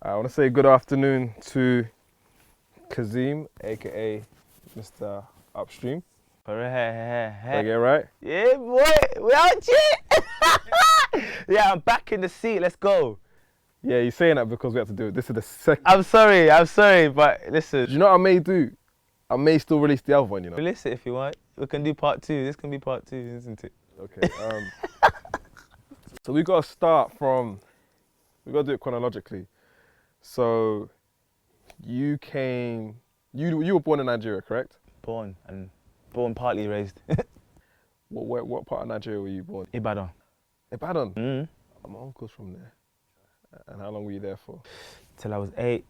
I want to say good afternoon to Kazeem, aka Mr Upstream. Did I get it right? Yeah, boy, we out here. Yeah, I'm back in the seat. Let's go. Yeah, you're saying that because we have to do it. This is the second. I'm sorry, but listen. Do you know what I may do? I may still release the other one, you know. Release it if you want. We can do part 2. This can be part 2, isn't it? Okay. So we got to start from. We got to do it chronologically. So, you came. You were born in Nigeria, correct? Born, partly raised. What part of Nigeria were you born? Ibadan. Ibadan. Mm. My uncle's from there. And how long were you there for? Till I was 8.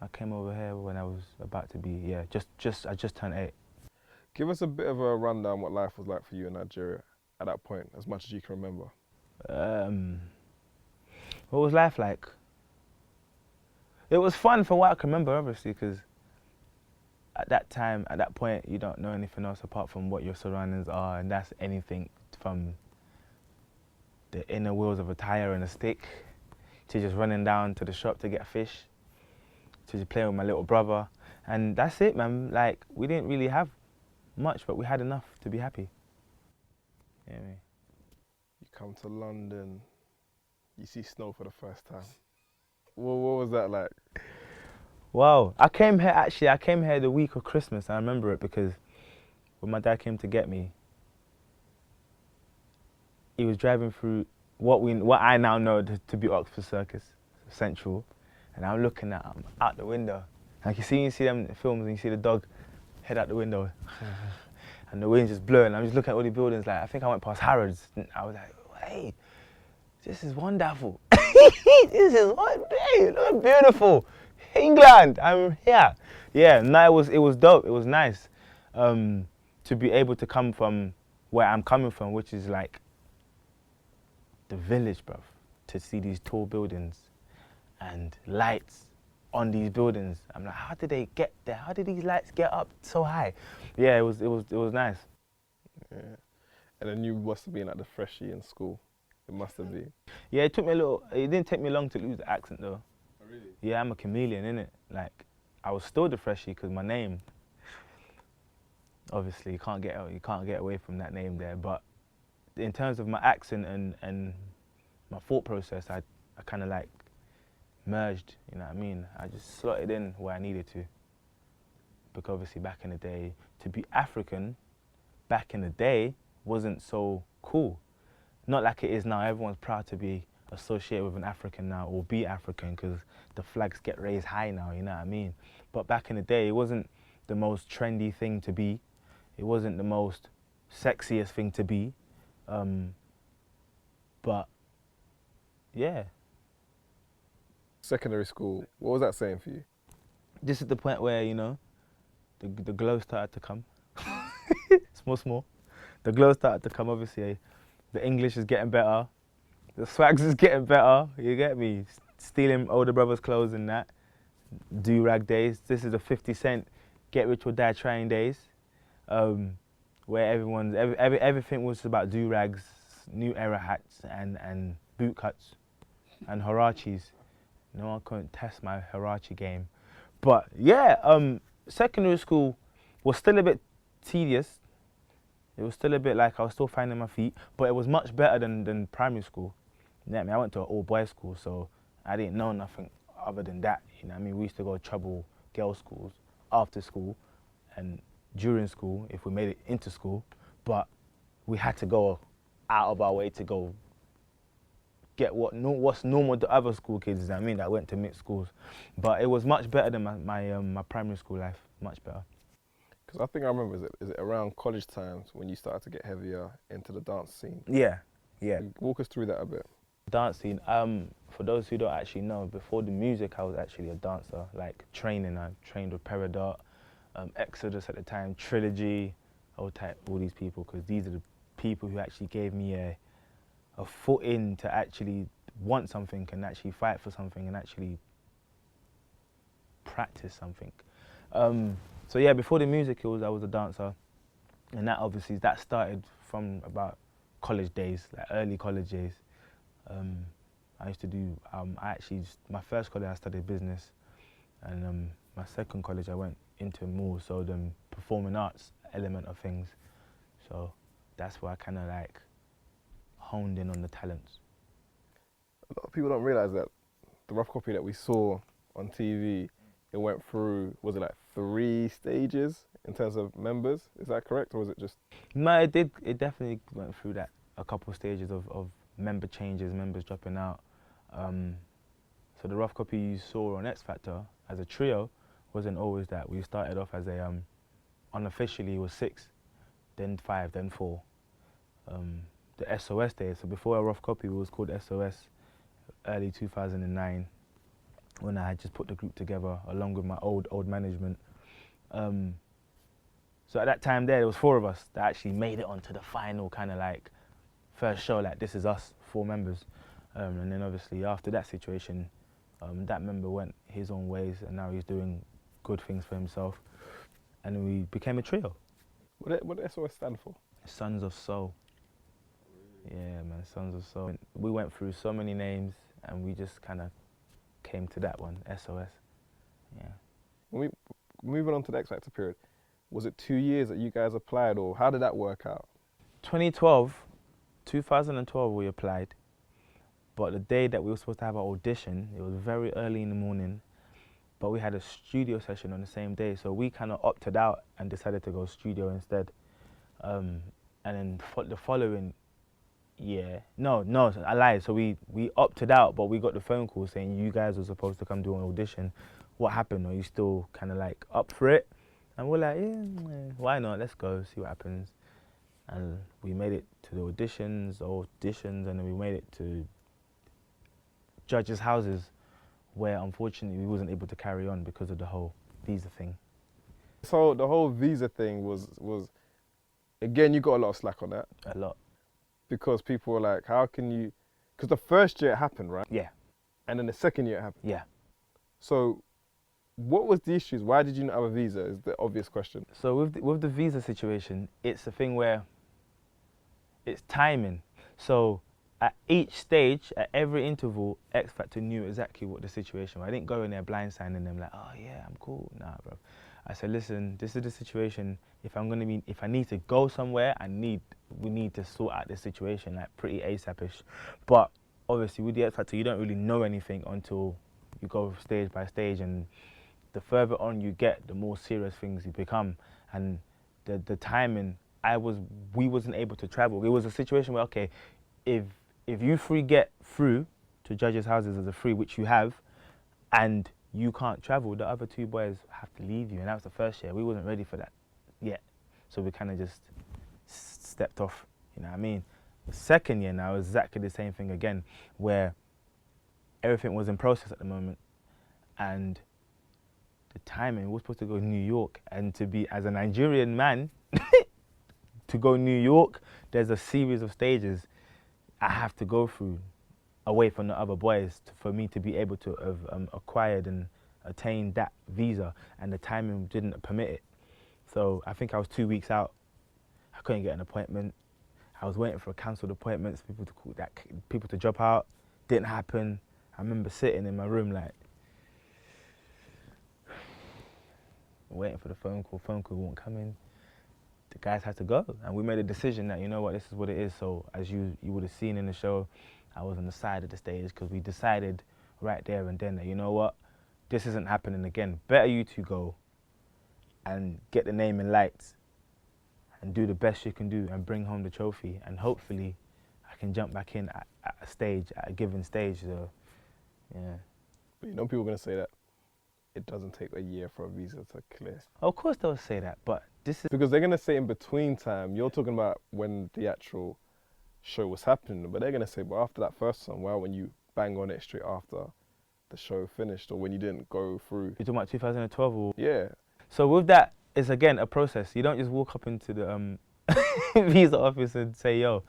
I came over here when I was about to be, I just turned 8. Give us a bit of a rundown what life was like for you in Nigeria at that point, as much as you can remember. What was life like? It was fun from what I can remember, obviously, because at that time, at that point, you don't know anything else apart from what your surroundings are, and that's anything from the inner wheels of a tire and a stick, to just running down to the shop to get fish, to just playing with my little brother, and that's it, man. Like, we didn't really have much, but we had enough to be happy. You know what I mean? You come to London, you see snow for the first time. What was that like? Wow, I came here the week of Christmas. I remember it because when my dad came to get me, he was driving through what I now know to be Oxford Circus Central, and I'm looking out the window. Like you see them films and you see the dog head out the window, and the wind's just blowing. I'm just looking at all the buildings. Like I think I went past Harrods. And I was like, hey, this is wonderful. This is look beautiful. England, I'm here. Yeah, no, it was dope. It was nice to be able to come from where I'm coming from, which is like the village, bruv, to see these tall buildings and lights on these buildings. I'm like, how did they get there? How did these lights get up so high? Yeah, it was nice. Yeah. And then you must have been like the freshie in school. It must have been. Yeah, it didn't take me long to lose the accent though. Oh, really? Yeah, I'm a chameleon, innit? Like, I was still the freshie because my name, obviously you can't get away from that name there, but in terms of my accent and my thought process, I kind of like merged, you know what I mean? I just slotted in where I needed to. Because obviously back in the day, to be African, back in the day, wasn't so cool. Not like it is now. Everyone's proud to be associated with an African now, or be African, because the flags get raised high now, you know what I mean? But back in the day, it wasn't the most trendy thing to be. It wasn't the most sexiest thing to be. But, yeah. Secondary school, what was that saying for you? This is the point where, you know, the glow started to come. Small. The glow started to come, obviously. The English is getting better. The swags is getting better. You get me? Stealing older brother's clothes and that. Do-rag days. This is the 50 Cent get rich or die trying days. Where everything was about do-rags, new era hats and boot cuts and Harachis. No one couldn't test my Harachi game. But yeah, secondary school was still a bit tedious. It was still a bit like I was still finding my feet, but it was much better than primary school. You know what I mean? I went to an all-boys school, so I didn't know nothing other than that. You know what I mean? We used to go to trouble girls' schools after school and during school if we made it into school, but we had to go out of our way to go get what's normal to other school kids. I mean, that went to mixed schools, but it was much better than my primary school life. Much better. Because I think I remember, is it around college times when you started to get heavier into the dance scene? Yeah. Walk us through that a bit. Dance scene. For those who don't actually know, before the music, I was actually a dancer. Like training, I trained with Peridot, Exodus at the time, Trilogy, all these people, because these are the people who actually gave me a foot in to actually want something and actually fight for something and actually practice something. So yeah, before the music, I was a dancer, and that started from about college days, like early college days. I used to do, my first college I studied business, and my second college I went into more so the performing arts element of things. So that's where I kind of like honed in on the talents. A lot of people don't realise that the rough copy that we saw on TV, it went through, was it like 3 stages in terms of members? Is that correct, or was it just? No, it did. It definitely went through that, a couple of stages of member changes, members dropping out. So the rough copy you saw on X Factor as a trio wasn't always that. We started off as a, unofficially it was 6, then 5, then 4. The SOS days, so before a rough copy it was called SOS, early 2009, when I had just put the group together along with my old management. So at that time there was 4 of us that actually made it onto the final kind of like first show, like this is us, 4 members. And then obviously after that situation, that member went his own ways and now he's doing good things for himself. And we became a trio. What did SOS stand for? Sons of Soul. Yeah, man, Sons of Soul. We went through so many names and we just kind of came to that one, SOS. Yeah. When we moving on to the X Factor period, was it 2 years that you guys applied, or how did that work out? 2012 we applied, but the day that we were supposed to have our audition, it was very early in the morning, but we had a studio session on the same day, so we kind of opted out and decided to go studio instead. And then the following year, no, I lied. So we opted out, but we got the phone call saying you guys were supposed to come do an audition. What happened? Are you still kind of like up for it? And we're like, yeah, why not? Let's go, see what happens. And we made it to the auditions, and then we made it to judges' houses, where unfortunately we wasn't able to carry on because of the whole visa thing. So the whole visa thing was again, you got a lot of slack on that. A lot. Because people were like, how can you, because the first year it happened, right? Yeah. And then the second year it happened. Yeah. So what was the issues? Why did you not have a visa is the obvious question. So with the visa situation, it's a thing where it's timing. So at each stage, at every interval, X Factor knew exactly what the situation was. I didn't go in there blindsiding them like, oh yeah, I'm cool. Nah, bro. I said, listen, this is the situation. If I need to go somewhere, we need to sort out this situation like pretty ASAP-ish. But obviously with the X Factor, you don't really know anything until you go stage by stage, and the further on you get, the more serious things you become. And the timing, we wasn't able to travel. It was a situation where, okay, if you 3 get through to judges' houses as a 3, which you have, and you can't travel, the other 2 boys have to leave you. And that was the first year. We wasn't ready for that yet. So we kind of just stepped off, you know what I mean? The second year now is exactly the same thing again, where everything was in process at the moment. And the timing, we were supposed to go to New York, and to be, as a Nigerian man, to go New York, there's a series of stages I have to go through away from the other boys for me to be able to have acquired and attained that visa, and the timing didn't permit it. So I think I was 2 weeks out. I couldn't get an appointment. I was waiting for cancelled appointments, people to drop out. Didn't happen. I remember sitting in my room like, waiting for the phone call. Phone call won't come in. The guys had to go, and we made a decision that, you know what, this is what it is. So as you would have seen in the show, I was on the side of the stage because we decided right there and then that, you know what, this isn't happening again. Better you 2 go and get the name in lights and do the best you can do and bring home the trophy, and hopefully I can jump back in at a given stage. So yeah. But you know, people are going to say that it doesn't take a year for a visa to clear. Of course they'll say that, but this is... Because they're going to say in between time, you're talking about when the actual show was happening, but they're going to say, but after that first song, why when you bang on it straight after the show finished, or when you didn't go through? You're talking about 2012 or...? Yeah. So with that, it's again a process. You don't just walk up into the visa office and say, yo,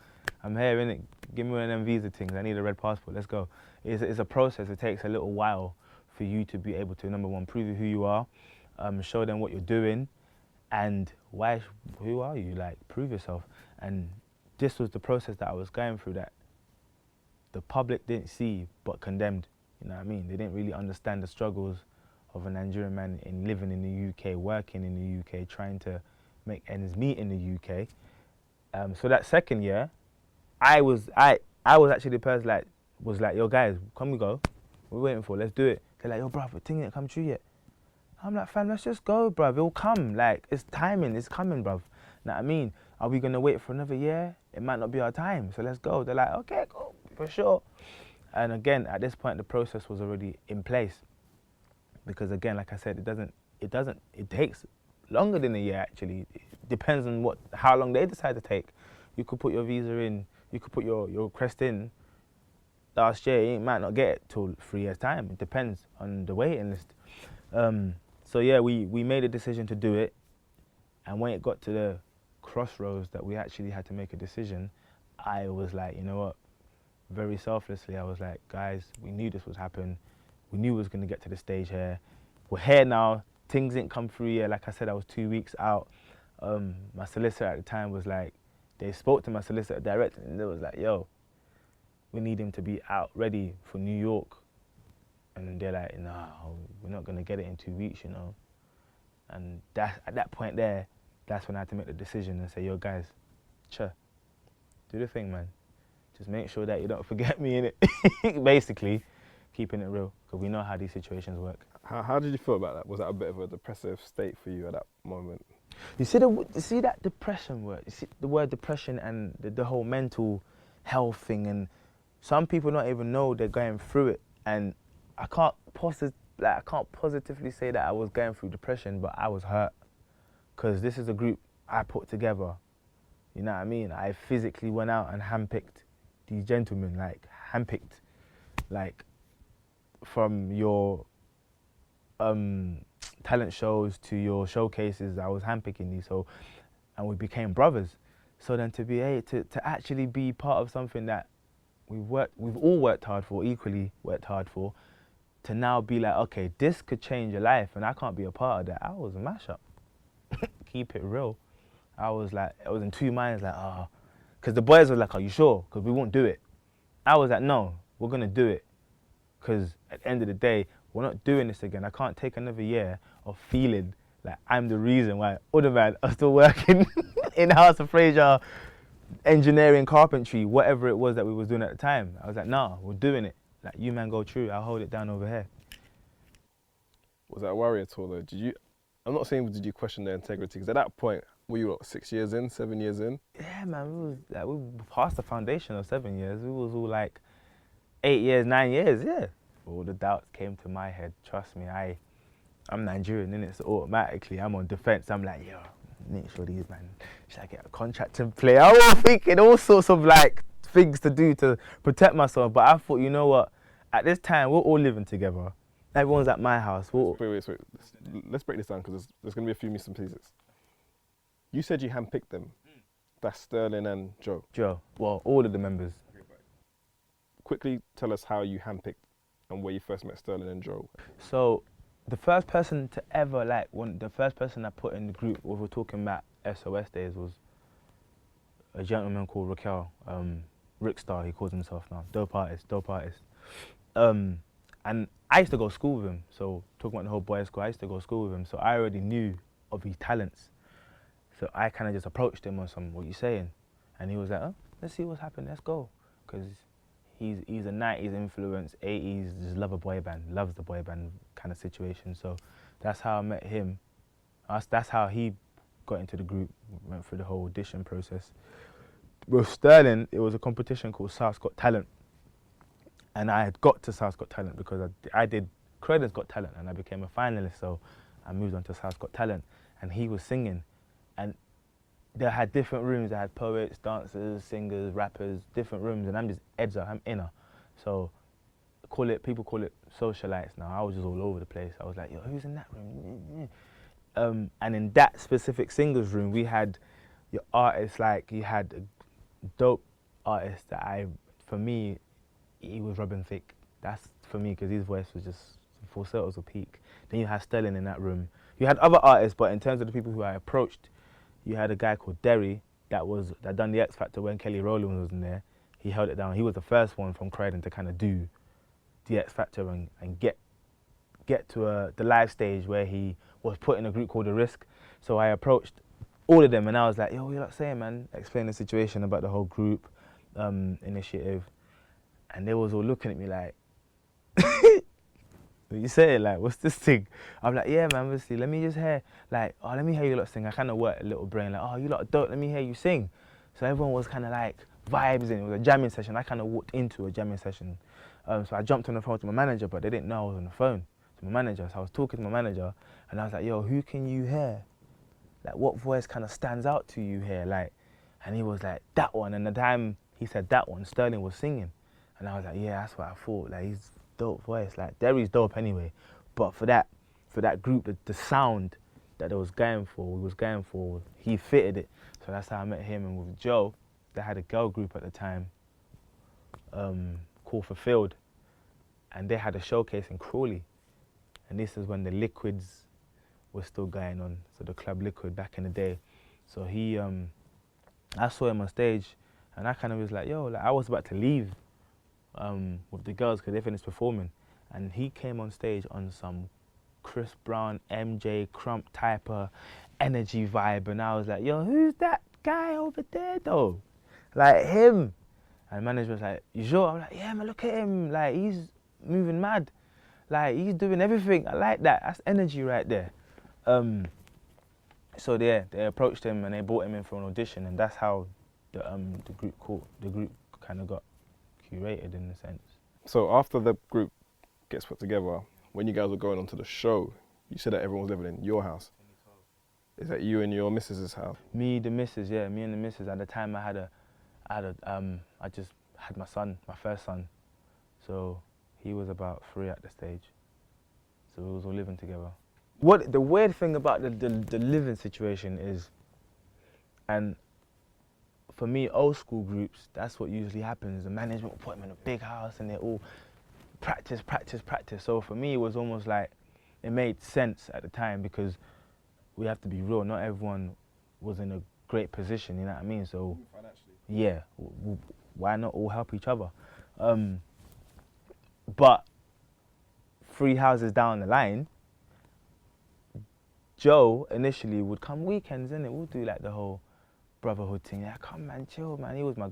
I'm here, innit? Give me one of them visa things. I need a red passport, let's go. It's a process. It takes a little while for you to be able to, number one, prove who you are, show them what you're doing, and who are you? Like, prove yourself. And this was the process that I was going through, that the public didn't see but condemned. You know what I mean? They didn't really understand the struggles of a Nigerian man in living in the UK, working in the UK, trying to make ends meet in the UK. So that second year, I was actually the person like was like, yo guys, come we go. We're waiting for, let's do it. They're like, yo bruv, the thing ain't come true yet. I'm like, fam, let's just go, bruv. It'll come. Like, it's timing, it's coming, bruv. Know what I mean? Are we gonna wait for another year? It might not be our time, so let's go. They're like, okay, cool, for sure. And again, at this point, the process was already in place. Because again, like I said, it takes longer than a year actually. It depends on how long they decide to take. You could put your visa in, you could put your request in last year, you might not get it till 3 years time. It depends on the waiting list. So yeah, we made a decision to do it, and when it got to the crossroads that we actually had to make a decision, I was like, you know what, very selflessly, I was like, guys, we knew this would happen. We knew we was gonna get to the stage here. We're here now. Things didn't come through yet. Like I said, I was 2 weeks out. My solicitor at the time was like, they spoke to my solicitor directly, and they was like, yo, we need him to be out ready for New York. And they're like, no, we're not gonna get it in 2 weeks, you know. And at that point there, that's when I had to make the decision and say, yo guys, do the thing, man. Just make sure that you don't forget me in it. Basically, keeping it real, because we know how these situations work. How did you feel about that? Was that a bit of a depressive state for you at that moment? You see that depression word? You see the word depression and the whole mental health thing, and some people don't even know they're going through it. And I can't positively say that I was going through depression, but I was hurt, because this is a group I put together. You know what I mean? I physically went out and handpicked these gentlemen, like handpicked, like from your talent shows to your showcases. I was handpicking these, and we became brothers. So then to be able to actually be part of something that we've all worked hard for, equally worked hard for, to now be like, okay, this could change your life, and I can't be a part of that. I was a mashup. Keep it real. I was in two minds, like, because the boys were like, are you sure? Because we won't do it. I was like, no, we're gonna do it, because at the end of the day, we're not doing this again. I can't take another year of feeling like I'm the reason why other men are still working in House of Fraser, engineering, carpentry, whatever it was that we was doing at the time. I was like, nah, we're doing it. Like, you man go through, I'll hold it down over here. Was that a worry at all though? I'm not saying did you question their integrity, because at that point, were you 6 years in, 7 years in? Yeah, man, we passed the foundation of 7 years. We was all like 8 years, 9 years, yeah. All the doubts came to my head. Trust me, I'm Nigerian, innit? So automatically I'm on defense. I'm like, yo, make sure these man, should I get a contract and play? I was thinking all sorts of like things to do to protect myself. But I thought, you know what? At this time, we're all living together. Everyone's at my house. Wait. Let's break this down, because there's going to be a few missing pieces. You said you handpicked them. That's Sterling and Joe. Well, all of the members. Quickly tell us how you handpicked and where you first met Sterling and Joe. So, the first person to ever, the first person I put in the group, we were talking about SOS days, was a gentleman called Raquel, Rickstar, he calls himself now. Dope artist. And I used to go to school with him, so talking about the whole boys' school, I used to go to school with him, so I already knew of his talents. So I kind of just approached him on some, what you saying? And he was like, oh, let's see what's happening, let's go. Because he's a 90s influence, 80s, just loves the boy band kind of situation. So that's how I met him. That's how he got into the group, went through the whole audition process. With Sterling, it was a competition called South's Got Talent. And I had got to South's Got Talent because I did Croydon's Got Talent, and I became a finalist, so I moved on to South's Got Talent, and he was singing. And they had different rooms. They had poets, dancers, singers, rappers, different rooms, and I'm just edger, I'm inner. So people call it socialites now. I was just all over the place. I was like, yo, who's in that room? And in that specific singers room, we had your artists, like you had a dope artist that for me, he was Robin Thicke. That's for me, because his voice was just falsettos or peak. Then you had Sterling in that room. You had other artists, but in terms of the people who I approached, you had a guy called Derry that done the X Factor when Kelly Rowland was in there. he held it down. He was the first one from Croydon to kind of do the X Factor and get to the live stage where he was put in a group called The Risk. So I approached all of them and I was like, yo, what you lot saying, man? Explain the situation about the whole group initiative. And they was all looking at me like, what you saying? Like, what's this thing? I'm like, yeah, man, obviously, let me just hear, like, oh, let me hear you lot sing. I kind of worked a little brain, like, oh, you lot dope, let me hear you sing. So everyone was kind of like vibes in. It was a jamming session. I kind of walked into a jamming session. So I jumped on the phone to my manager, but they didn't know I was on the phone to my manager. So I was talking to my manager, and I was like, yo, who can you hear? Like, what voice kind of stands out to you here? Like, and he was like, that one. And the time he said that one, Sterling was singing. And I was like, yeah, that's what I thought. Like, he's dope voice. Like, Derry's dope anyway. But for that group, the sound that they was going for, he fitted it. So that's how I met him. And with Joe, they had a girl group at the time called Fulfilled. And they had a showcase in Crawley. And this is when the Liquids was still going on. So the club Liquid back in the day. So he, I saw him on stage and I kind of was like, yo, like I was about to leave with the girls because they finished performing. And he came on stage on some Chris Brown, MJ, Crump type of energy vibe. And I was like, yo, who's that guy over there though? Like him. And the manager was like, you sure? I'm like, yeah, man, look at him. Like, he's moving mad. Like, he's doing everything. I like that. That's energy right there. So they approached him and they brought him in for an audition, and that's how the group kind of got curated in a sense. So after the group gets put together, when you guys were going on to the show, you said that everyone was living in your house. Is that you and your missus's house? Me, the missus, yeah, me and the missus. At the time, I just had my son, my first son. So he was about 3 at the stage. So we was all living together. What the weird thing about the living situation is, and for me, old school groups, that's what usually happens. The management will put them in a big house and they all practice. So for me, it was almost like it made sense at the time because we have to be real. Not everyone was in a great position, you know what I mean? So Financially. yeah, why not all help each other? But 3 houses down the line, Joe initially would come weekends, innit? We'll do like the whole brotherhood thing. Yeah, come man, chill, man. He was my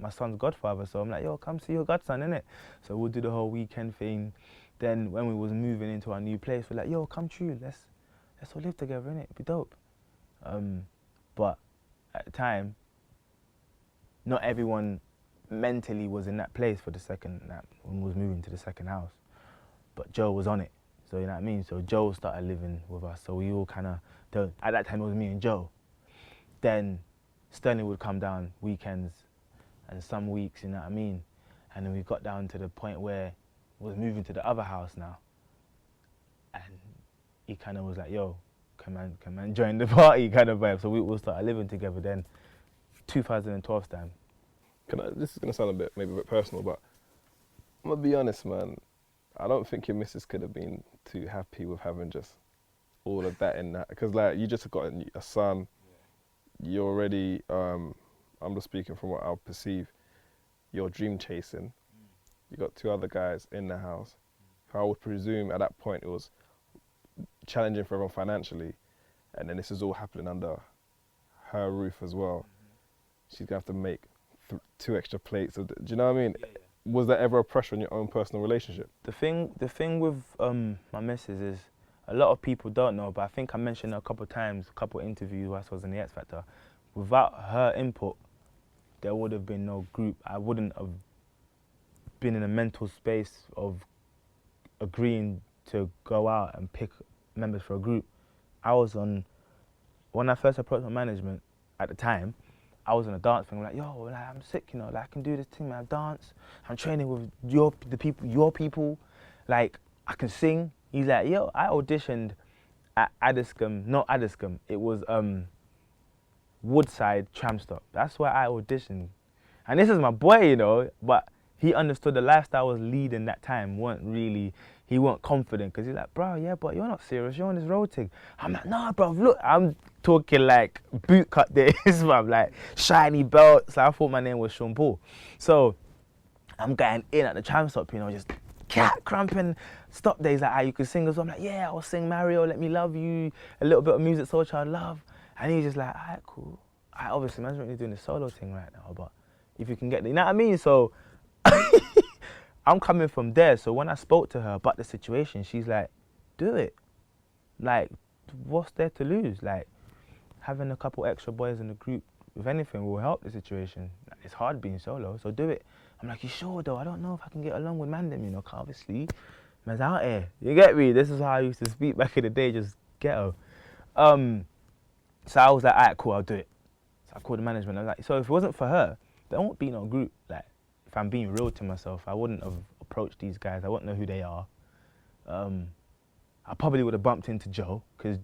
my son's godfather. So I'm like, yo, come see your godson, innit? So we'll do the whole weekend thing. Then when we was moving into our new place, we're like, yo, come true, let's all live together, innit? It'd be dope. But at the time, not everyone mentally was in that place for when we was moving to the second house. But Joe was on it. So you know what I mean? So Joe started living with us. So we all kind of, at that time it was me and Joe. Then Sterling would come down weekends and some weeks, you know what I mean? And then we got down to the point where we was moving to the other house now. And he kind of was like, yo, come on, join the party kind of vibe. So we all started living together then, 2012 time. This is going to sound maybe a bit personal, but I'm going to be honest, man. I don't think your missus could have been too happy with having just all of that in that. Because, like, you just got a son. Yeah. You're already, I'm just speaking from what I'll perceive, you're dream chasing. You got 2 other guys in the house. I would presume at that point it was challenging for everyone financially. And then this is all happening under her roof as well. She's going to have to make 2 extra plates. Do you know what I mean? Yeah. Was there ever a pressure on your own personal relationship? The thing with my missus is a lot of people don't know, but I think I mentioned it a couple of times, a couple of interviews whilst I was in the X Factor. Without her input, there would have been no group. I wouldn't have been in a mental space of agreeing to go out and pick members for a group. When I first approached my management at the time, I was in a dance thing. I'm like, yo, like, I'm sick, you know, like I can do this thing, man. I dance. I'm training with your people. Like I can sing. He's like, yo, I auditioned at not Addiscombe. It was Woodside Tram Stop. That's where I auditioned. And this is my boy, you know. But he understood the lifestyle I was leading that time he weren't confident, because he's like, bro, yeah, but you're not serious, you're on this road thing. I'm like, nah, bro, look, I'm talking like boot cut days, I'm like shiny belts. I thought my name was Sean Paul. So I'm going in at the tram stop, you know, just cat cramping stop days, like, you could sing as well. I'm like, yeah, I'll sing Mario, Let Me Love You, a little bit of Music Soul Child Love. And he's just like, all right, cool. Obviously, man's really doing the solo thing right now, but if you can get, you know what I mean? So I'm coming from there. So when I spoke to her about the situation, she's like, do it. Like, what's there to lose? Like, having a couple extra boys in the group, if anything, will help the situation. It's hard being solo, so do it. I'm like, you sure though? I don't know if I can get along with Mandem, you know, 'cause obviously, man's out here. You get me? This is how I used to speak back in the day, just ghetto. So I was like, all right, cool, I'll do it. So I called the management. I was like, so if it wasn't for her, there won't be no group. Like, if I'm being real to myself, I wouldn't have approached these guys. I wouldn't know who they are. I probably would have bumped into Joe, because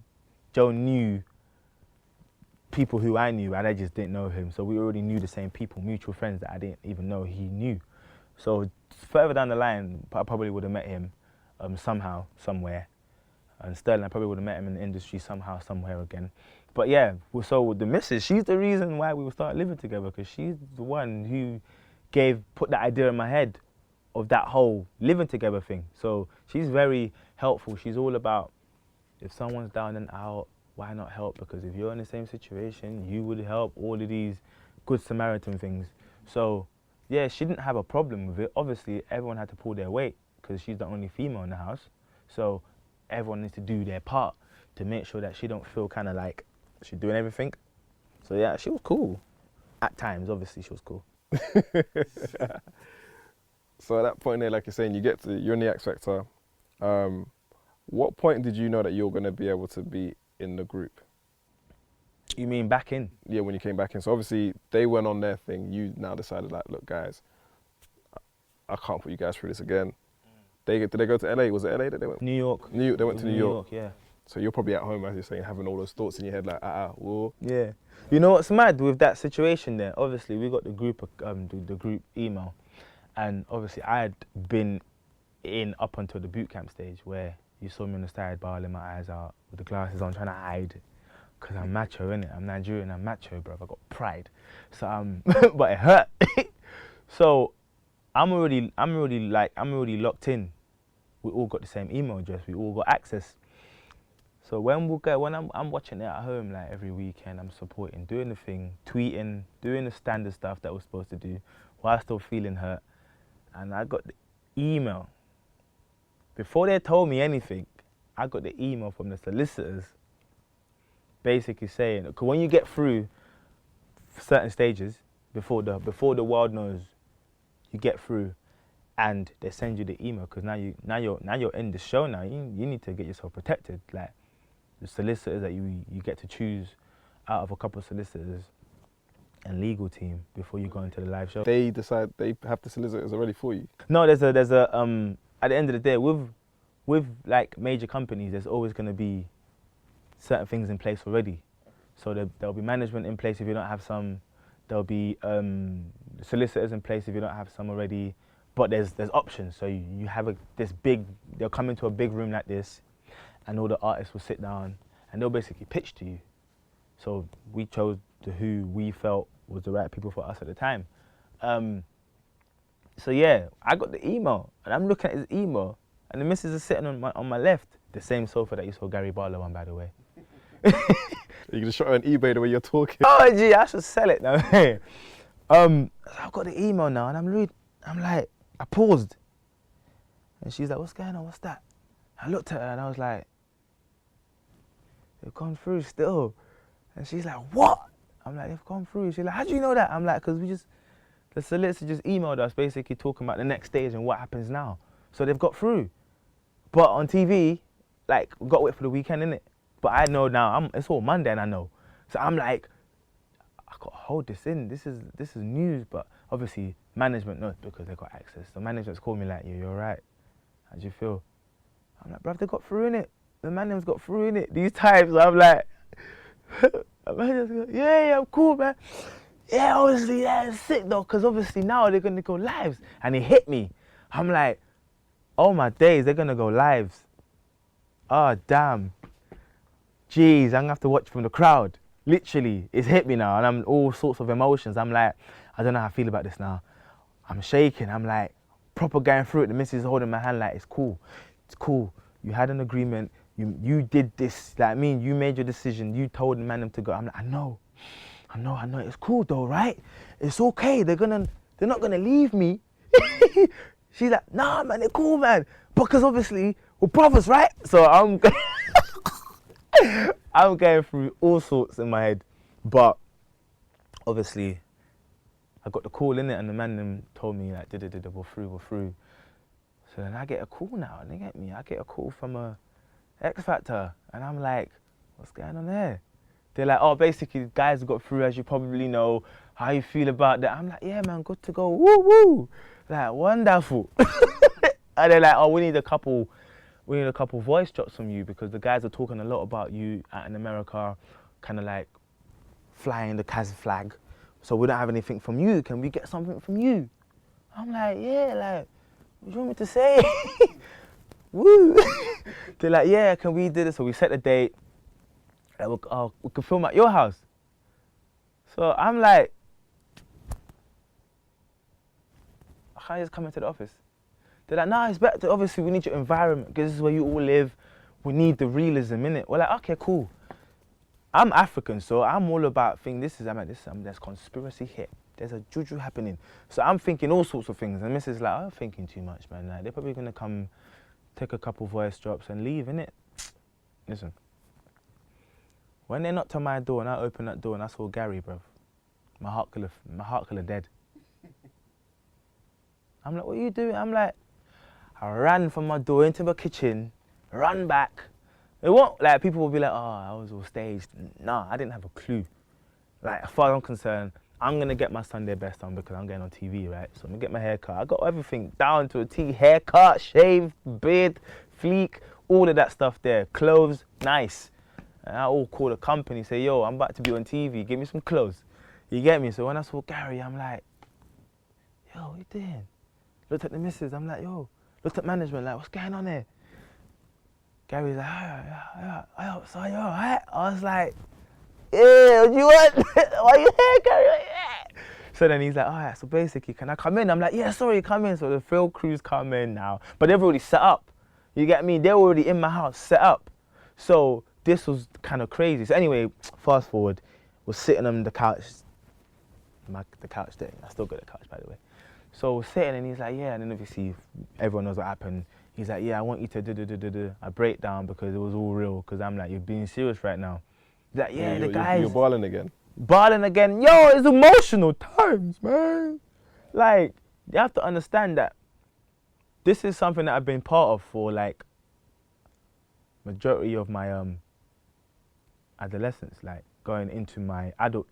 Joe knew people who I knew, and I just didn't know him. So we already knew the same people, mutual friends that I didn't even know he knew. So further down the line, I probably would have met him somehow, somewhere. And Sterling, I probably would have met him in the industry somehow, somewhere again. But yeah, so with the missus, she's the reason why we would start living together, because she's the one who put that idea in my head of that whole living together thing. So she's very helpful. She's all about, if someone's down and out, why not help? Because if you're in the same situation, you would help, all of these good Samaritan things. So yeah, she didn't have a problem with it. Obviously, everyone had to pull their weight, because she's the only female in the house. So everyone needs to do their part to make sure that she don't feel kind of like she's doing everything. So yeah, she was cool. At times, obviously, she was cool. So at that point there, like you're saying, you're in the X Factor. What point did you know that you're going to be able to be in the group? You mean back in? Yeah, when you came back in. So obviously they went on their thing. You now decided, like, look, guys, I can't put you guys through this again. Did they go to LA? Was it LA that they went? New York. They went to New York. Yeah. So you're probably at home, as you're saying, having all those thoughts in your head, like, whoa. Yeah. You know what's mad with that situation there? Obviously, we got the group email, and obviously I had been in up until the boot camp stage, where you saw me on the side, bawling my eyes out with the glasses on, trying to hide, because I'm macho, innit? I'm Nigerian, I'm macho, bro. I got pride. So but it hurt. So I'm already locked in. We all got the same email address. We all got access. So when I'm watching it at home, like every weekend, I'm supporting, doing the thing, tweeting, doing the standard stuff that we're supposed to do, while still feeling hurt. And I got the email. Before they told me anything, I got the email from the solicitors, basically saying, because when you get through certain stages, before the world knows, you get through, and they send you the email, because now you're in the show now. You need to get yourself protected. Like, the solicitors that you get to choose out of a couple of solicitors and legal team before you go into the live show. They decide, they have the solicitors already for you? No, there's a at the end of the day, with like major companies, there's always going to be certain things in place already. So there'll be management in place if you don't have some. There'll be solicitors in place if you don't have some already. But there's options. So you have they'll come into a big room like this, and all the artists will sit down and they'll basically pitch to you. So we chose who we felt was the right people for us at the time. So yeah, I got the email, and I'm looking at his email, and the missus is sitting on my left, the same sofa that you saw Gary Barlow on, by the way. You can show it on eBay the way you're talking. Oh gee, I should sell it now. I've got the email now, and I'm like, I paused, and she's like, what's going on, what's that? I looked at her and I was like, they've gone through still. And she's like, what? I'm like, they've gone through. She's like, how do you know that? I'm like, because the solicitor just emailed us basically talking about the next stage and what happens now. So they've got through. But on TV, like, we've got to wait for the weekend, innit? But I know now, it's all Monday and I know. So I'm like, I got to hold this in. This is news, but obviously management knows because they got access. The management's called me like, you're right. How do you feel? I'm like, bruv, they got through in it. The management's got through in it. These times, I'm like, yeah, I'm cool, man. Yeah, obviously, yeah, it's sick though, because obviously now they're gonna go lives. And he hit me. I'm like, oh my days, they're gonna go lives. Oh, damn. Jeez, I'm gonna have to watch from the crowd. Literally, it's hit me now, and I'm all sorts of emotions. I'm like, I don't know how I feel about this now. I'm shaking. I'm like, proper going through it. The missus is holding my hand like, it's cool. It's cool. You had an agreement. You did this. Like, I mean, you made your decision. You told the man them to go. I'm like, I know. It's cool though, right? It's okay. They're not gonna leave me. She's like, nah, man, they're cool, man. Because obviously we're brothers, right? So I'm going through all sorts in my head, but obviously I got the call in it, and the man them told me like, we're through. So then I get a call now, and they get me. I get a call from a X Factor, and I'm like, what's going on there? They're like, oh, basically, the guys got through, as you probably know. How you feel about that? I'm like, yeah, man, good to go. Woo, woo. Like, wonderful. And they're like, oh, we need a couple voice drops from you, because the guys are talking a lot about you out in America, kind of like flying the Kaz flag. So we don't have anything from you. Can we get something from you? I'm like, yeah, like, what do you want me to say? Woo. They're like, yeah, can we do this? So we set a date. Like, we can film at your house. So I'm like, I can't just come into the office. They're like, nah, it's better. Obviously, we need your environment, because this is where you all live. We need the realism in it. We're like, okay, cool. I'm African, so I'm all about there's conspiracy here. There's a juju happening. So I'm thinking all sorts of things. And Mrs. like, I'm thinking too much, man. Like, they're probably gonna come, take a couple voice drops and leave, innit? Listen. When they knocked on my door and I opened that door and I saw Gary, bruv, my heart could have dead. I'm like, what are you doing? I'm like, I ran from my door into my kitchen, ran back. It won't, like, people will be like, oh, I was all staged. Nah, I didn't have a clue. Like, as far as I'm concerned, I'm gonna get my Sunday best on because I'm getting on TV, right? So I'm gonna get my hair cut. I got everything down to a T, haircut, shave, beard, fleek, all of that stuff there. Clothes, nice. And I all call the company, say, yo, I'm about to be on TV, give me some clothes. You get me? So when I saw Gary, I'm like, yo, what you doing? Looked at the missus, I'm like, yo. Looked at management, like, what's going on there? Gary's like, so you alright? I was like, yeah, what do you want? Why you here, Gary? Yeah. So then he's like, alright, so basically, can I come in? I'm like, yeah, sorry, come in. So the film crews come in now, but they've already set up. You get me? They're already in my house, set up. So this was kind of crazy. So anyway, fast forward, we're sitting on the couch. The couch there. I still got the couch, by the way. So we're sitting, and he's like, yeah, and then obviously everyone knows what happened. He's like, yeah, I want you to do. I break down because it was all real, because I'm like, you're being serious right now. He's like, yeah, the guys. You're balling again. Balling again. Yo, it's emotional times, man. Like, you have to understand that this is something that I've been part of for like majority of my adolescence, like going into my adult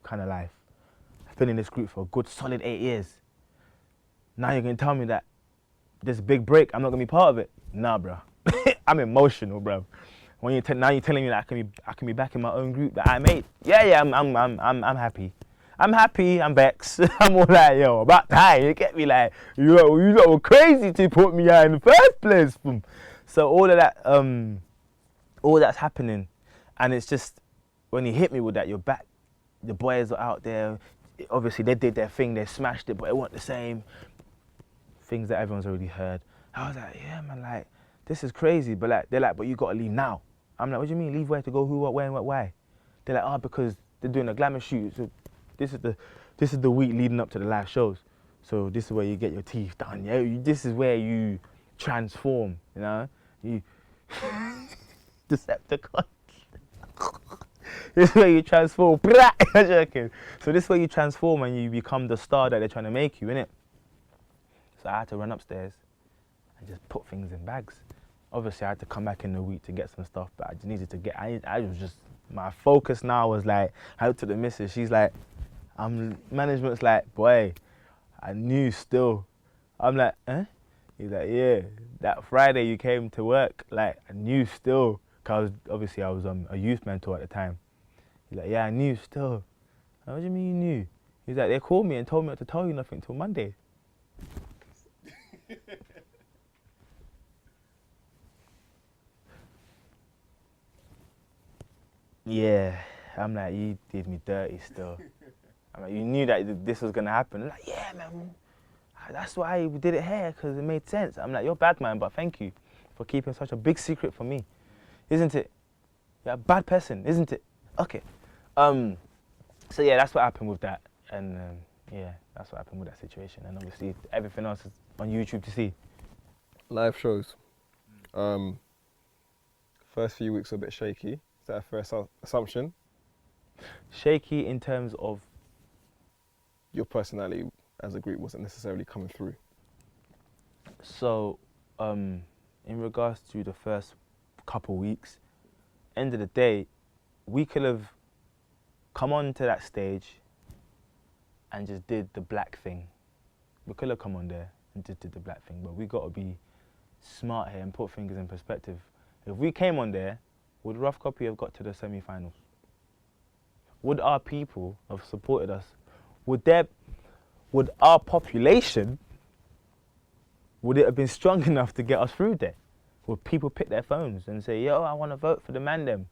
kind of life. I've been in this group for a good solid 8 years. Now you're gonna tell me that this big break, I'm not gonna be part of it? Nah, bro. I'm emotional, bro. When now you're telling me that I can be back in my own group that I made. Yeah, I'm happy. I'm happy. I'm vexed. I'm all like, yo, about time. You get me? Like, you lot were crazy to put me out in the first place. So all of that, all that's happening, and it's just when you hit me with that, you're back. The boys are out there. Obviously, they did their thing. They smashed it, but it wasn't the same. Things that everyone's already heard. I was like, yeah, man, like, this is crazy. But like, they're like, but you gotta leave now. I'm like, what do you mean, leave where to go, who, what, where, and what, why? They're like, oh, because they're doing a glamour shoot. So this is the week leading up to the live shows. So this is where you get your teeth done. Yeah, this is where you transform. You know, you Decepticon. This is where you transform. I'm joking. So this is where you transform and you become the star that they're trying to make you, innit? So I had to run upstairs and just put things in bags. Obviously, I had to come back in the week to get some stuff, but I just needed to get, I was just, my focus now was like, I looked at the missus, she's like, management's like, boy, I knew still. I'm like, eh? He's like, yeah, that Friday you came to work, like, I knew still. Cause obviously I was a youth mentor at the time. He's like, yeah, I knew still. What do you mean you knew? He's like, they called me and told me not to tell you nothing till Monday. Yeah, I'm like, you did me dirty still. I'm like, you knew that this was gonna happen. They're like, yeah, man, that's why we did it here, because it made sense. I'm like, you're bad, man, but thank you for keeping such a big secret from me. Isn't it? You're a bad person, isn't it? Okay. So yeah, that's what happened with that. And yeah, that's what happened with that situation. And obviously, everything else is on YouTube to see. Live shows. First few weeks were a bit shaky. Is that a fair assumption? Shaky in terms of? Your personality as a group wasn't necessarily coming through. So, in regards to the first couple weeks, end of the day, we could have come onto that stage and just did the black thing. We could have come on there and just did the black thing, but we got to be smart here and put things in perspective. If we came on there, would Rough Copy have got to the semi-finals? Would our people have supported us? Would our population, would it have been strong enough to get us through there? Would people pick their phones and say, yo, I want to vote for the man them?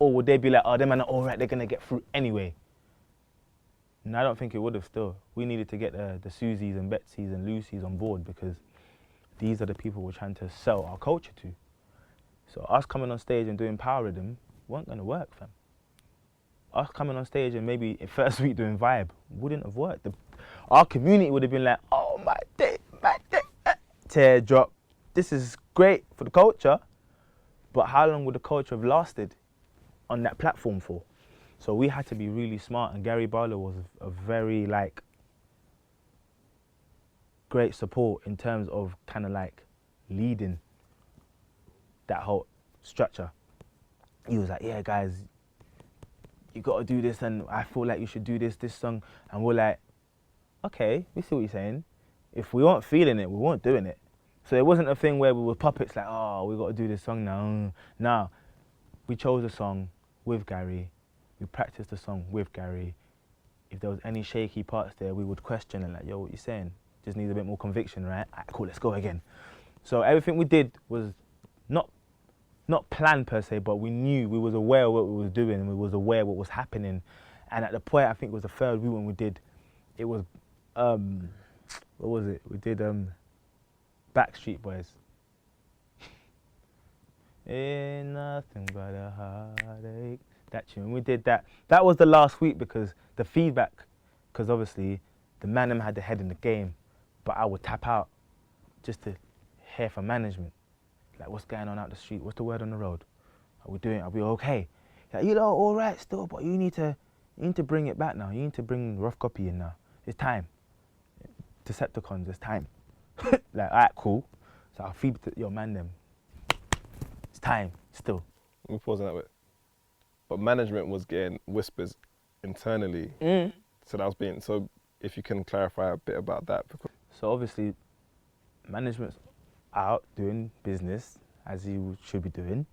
Or would they be like, oh, them man are all right, they're going to get through anyway? No, I don't think it would have still. We needed to get the Susies and Betsies and Lucies on board, because these are the people we're trying to sell our culture to. So us coming on stage and doing power rhythm weren't going to work, fam. Us coming on stage and maybe first week doing vibe wouldn't have worked. Our community would have been like, oh my day, teardrop. This is great for the culture, but how long would the culture have lasted on that platform for? So we had to be really smart, and Gary Barlow was a very great support in terms of kind of leading that whole structure. He was like, yeah, guys, you got to do this, and I feel like you should do this song. And we're like, okay, we see what you're saying. If we weren't feeling it, we weren't doing it. So it wasn't a thing where we were puppets like, oh, we got to do this song now. No, we chose a song with Gary. We practiced the song with Gary. If there was any shaky parts there, we would question it like, yo, what you saying? Just needs a bit more conviction, right? All right, cool, let's go again. So everything we did was not planned per se, but we knew, we was aware of what we was doing, and we was aware of what was happening. And at the point, I think it was the third week when we did, it was, what was it? We did Backstreet Boys. Ain't nothing but a heartache. That tune, we did that. That was the last week because the feedback, because obviously the man had the head in the game, but I would tap out just to hear from management. Like, what's going on out the street? What's the word on the road? Are we doing? Are we okay? Like, you know, all right still, but you need to bring it back now. You need to bring Rough Copy in now. It's time. Decepticons, it's time. Like, all right, cool. So I'll feed your man them. It's time still. Let me pause on that bit. But management was getting whispers internally. So that was being, so if you can clarify a bit about that. So obviously, management's out doing business as you should be doing,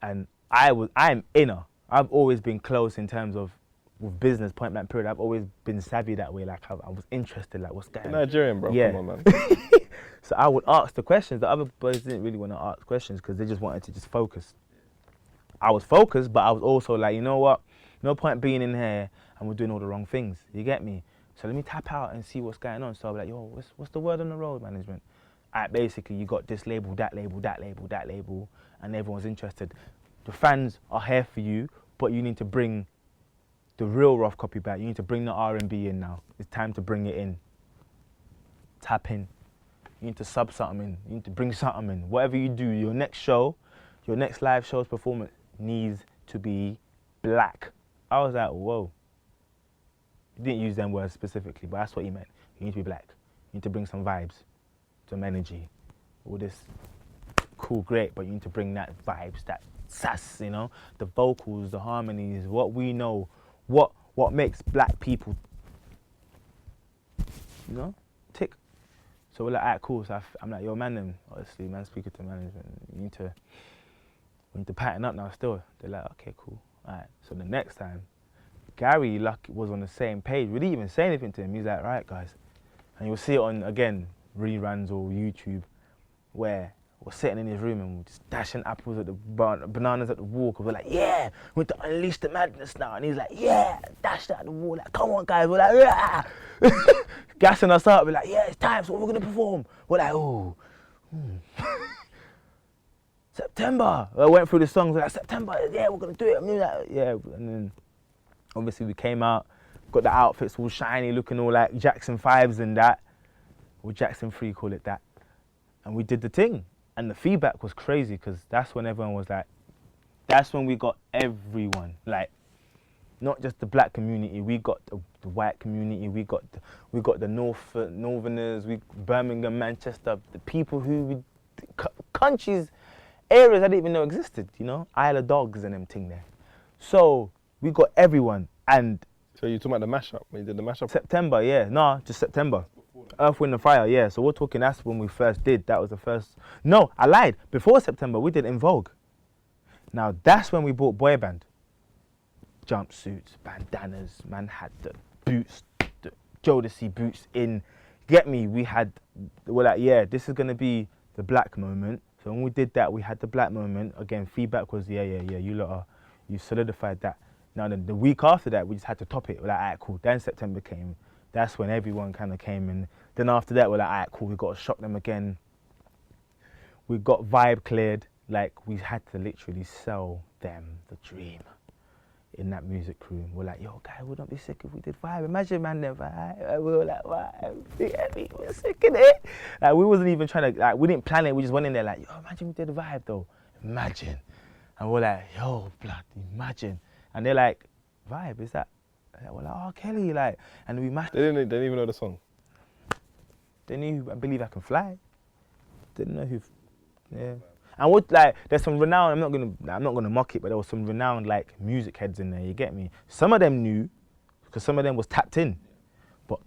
and I'm inner. I've always been close in terms of with business, point blank period. I've always been savvy that way. Like I was interested, like what's going on. Nigerian, bro. Yeah. Come on, man. So I would ask the questions. The other boys didn't really want to ask questions because they just wanted to just focus. I was focused, but I was also like, you know what? No point being in here and we're doing all the wrong things. You get me? So let me tap out and see what's going on. So I'm like, yo, what's the word on the road, management? Basically, you got this label, that label, that label, that label, and everyone's interested. The fans are here for you, but you need to bring the real Rough Copy back. You need to bring the R&B in now. It's time to bring it in. Tap in. You need to sub something in. You need to bring something in. Whatever you do, your next show, your next live show's performance needs to be black. I was like, whoa. He didn't use them words specifically, but that's what he meant. You need to be black. You need to bring some vibes, some energy. All this cool, great, but you need to bring that vibes, that sass, you know? The vocals, the harmonies, what we know, what makes black people, you know, tick. So we're like, alright, cool. So I'm like, yo, man, obviously, man, speaking to management, we need to pattern up now still. They're like, okay, cool. Alright, so the next time, Gary was on the same page. We didn't even say anything to him. He's like, right, guys. And you'll see it on, again, reruns or YouTube, where we're sitting in his room and we're just dashing apples at the bananas at the wall. Cause we're like, yeah, we're to unleash the madness now. And he's like, yeah, dash that at the wall. Like, come on, guys. We're like, yeah. Gassing us up. We're like, yeah, it's time. So what we're going to perform? We're like, oh. September. I went through the songs. We're like, September. Yeah, we're going to do it. And we were like, yeah. And then obviously we came out, got the outfits all shiny, looking all like Jackson 5s and that. Or Jackson 3, call it that. And we did the thing. And the feedback was crazy because that's when everyone was like, that's when we got everyone. Like, not just the black community, we got the white community, we got the Northerners, Birmingham, Manchester, the people who, countries, areas I didn't even know existed, you know? Isle of Dogs and them thing there. So, we got everyone. And So you're talking about the mashup, when you did the mashup? September, yeah. No, just September. Earth, Wind and Fire, yeah. So we're talking, that's when we first did. That was the first. No, I lied. Before September, we did In Vogue. Now, that's when we bought boy band. Jumpsuits, bandanas, man had the boots, the Jodeci boots in. Get me? We're like, yeah, this is going to be the black moment. So when we did that, we had the black moment. Again, feedback was, yeah, you solidified that. Now, the week after that, we just had to top it. We're like, all right, cool. Then September came. That's when everyone kind of came in. Then after that, we're like, all right, cool, we've got to shock them again. We got Vibe cleared. Like, we had to literally sell them the dream in that music room. We're like, yo, guys, wouldn't be sick if we did Vibe. Imagine, man, the Vibe. We were like, Vibe. Yeah, we were sick in it. Like, we wasn't even trying to, like, we didn't plan it. We just went in there like, yo, imagine we did Vibe, though. Imagine. And we're like, yo, blood, imagine. And they're like, Vibe, is that? We're like, oh, Kelly, like, and we mashed. They didn't even know the song. They knew I Believe I Can Fly. Didn't know who, yeah. And what, like, there's some renowned, I'm not gonna mock it, but there was some renowned, like, music heads in there, you get me? Some of them knew, because some of them was tapped in. But,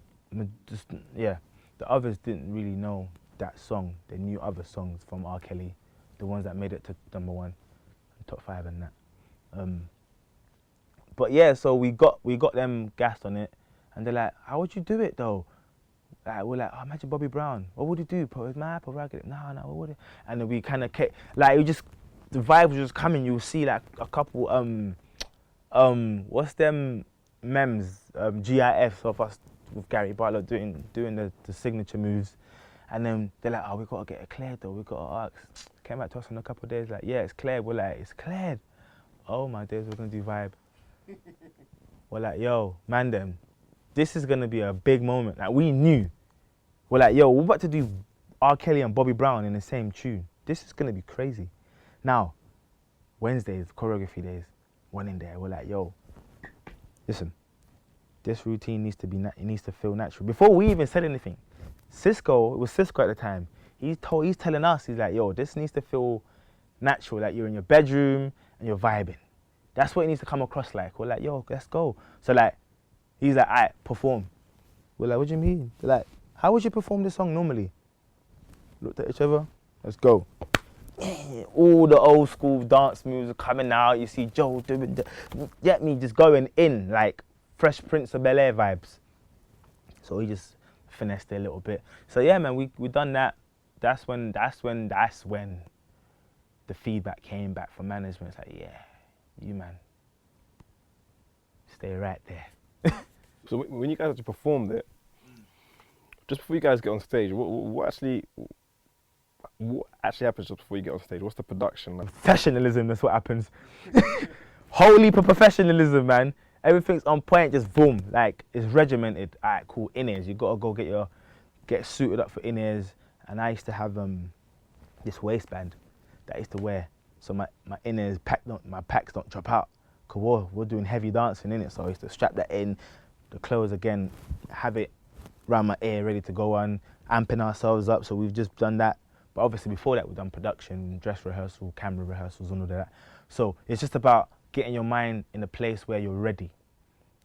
just, yeah, the others didn't really know that song. They knew other songs from R. Kelly, the ones that made it to #1, top 5 and that. But yeah, so we got them gassed on it, and they're like, how would you do it though? Like, we're like, oh, imagine Bobby Brown. What would he do? Put his map or ragged? No, what would it? And then we kind of kept, like, it just, the vibe was just coming. You'll see like a couple, what's them memes, GIFs of us with Gary Barlow doing the signature moves. And then they're like, oh, we got to get it cleared though. We got to ask. Came back to us in a couple of days like, yeah, it's cleared. We're like, it's cleared. Oh my days, we're going to do Vibe. We're like, yo, man, them, this is gonna be a big moment. Like, we knew. We're like, yo, we're about to do R. Kelly and Bobby Brown in the same tune. This is gonna be crazy. Now, Wednesdays, choreography days, went in there. We're like, yo, listen, this routine needs to be, it needs to feel natural. Before we even said anything, Cisco, it was Cisco at the time. He's telling us, he's like, yo, this needs to feel natural. Like you're in your bedroom and you're vibing. That's what it needs to come across like. We're like, yo, let's go. So like, he's like, all right, perform. We're like, what do you mean? They're like, how would you perform this song normally? Looked at each other, let's go. All the old school dance moves are coming out. You see Joe doing, get me, just going in, like Fresh Prince of Bel-Air vibes. So he just finessed it a little bit. So yeah, man, we done that. That's when the feedback came back from management. It's like, yeah. You man, stay right there. So when you guys actually performed it, just before you guys get on stage, what actually happens just before you get on stage? What's the production like? Professionalism, that's what happens. Holy professionalism, man. Everything's on point, just boom, like it's regimented. All right, cool, in-ears. You gotta go get suited up for in-ears. And I used to have this waistband that I used to wear. So my in-ears, my packs don't drop out. Cause we're doing heavy dancing in it. So I used to strap that in, the clothes again, have it around my ear, ready to go on, amping ourselves up. So we've just done that. But obviously before that, we've done production, dress rehearsal, camera rehearsals, and all that. So it's just about getting your mind in a place where you're ready.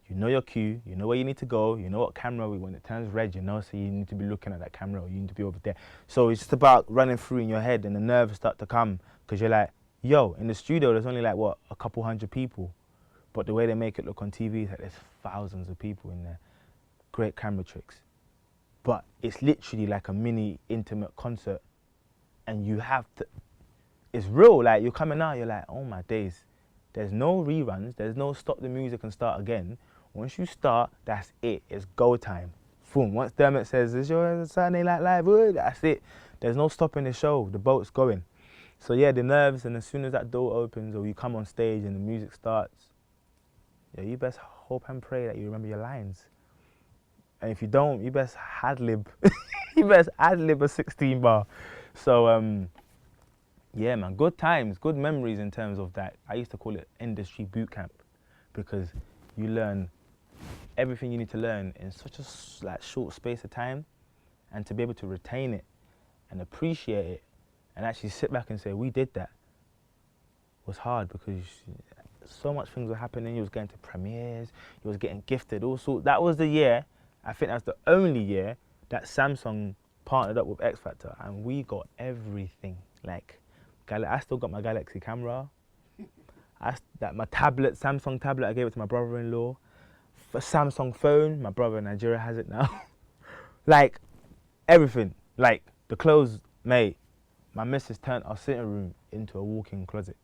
You know your cue, you know where you need to go, you know what camera, when it turns red, you know, so you need to be looking at that camera or you need to be over there. So it's just about running through in your head and the nerves start to come because you're like, yo, in the studio, there's only like, what, a couple hundred people. But the way they make it look on TV is that there's thousands of people in there. Great camera tricks. But it's literally like a mini intimate concert. And you have to, it's real. Like, you're coming out, you're like, oh my days. There's no reruns. There's no stop the music and start again. Once you start, that's it. It's go time. Boom. Once Dermot says, "Is your Saturday Night Live?" That's it. There's no stopping the show. The boat's going. So yeah, the nerves, and as soon as that door opens or you come on stage and the music starts, yeah, you best hope and pray that you remember your lines. And if you don't, you best ad-lib. You best ad-lib a 16 bar. So yeah, man, good times, good memories in terms of that. I used to call it industry boot camp because you learn everything you need to learn in such a short space of time, and to be able to retain it and appreciate it and actually sit back and say, we did that, was hard because so much things were happening. You was going to premieres, you was getting gifted, all sorts. That was the year, I think that's the only year that Samsung partnered up with X Factor and we got everything. Like, I still got my Galaxy camera. My tablet, Samsung tablet, I gave it to my brother-in-law. A Samsung phone, my brother in Nigeria has it now. Like, everything. Like, the clothes, mate, my missus turned our sitting room into a walk-in closet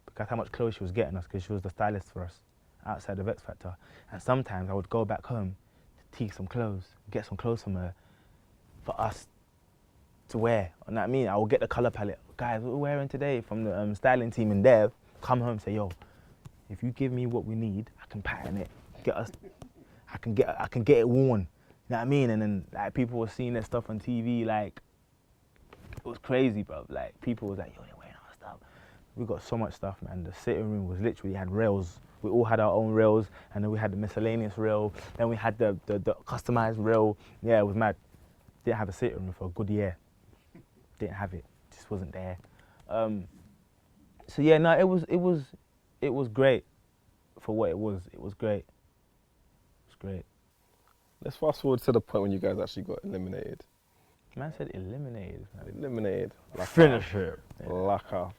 because how much clothes she was getting us because she was the stylist for us outside of X Factor. And sometimes I would go back home to take some clothes, get some clothes from her for us to wear. You know what I mean? I would get the colour palette. Guys, what we're wearing today from the styling team in Dev, come home and say, yo, if you give me what we need, I can pattern it. Get us, I can get it worn. You know what I mean? And then like people were seeing that stuff on TV, like it was crazy, bro. Like people was like, yo, they're wearing our stuff. We got so much stuff, man. The sitting room was literally had rails. We all had our own rails, and then we had the miscellaneous rail. Then we had the customized rail. Yeah, it was mad. Didn't have a sitting room for a good year. Didn't have it. Just wasn't there. So yeah, no, it was great for what it was. It was great. Great. Let's fast forward to the point when you guys actually got eliminated. Man said eliminated. Eliminated. Finish it. Laka.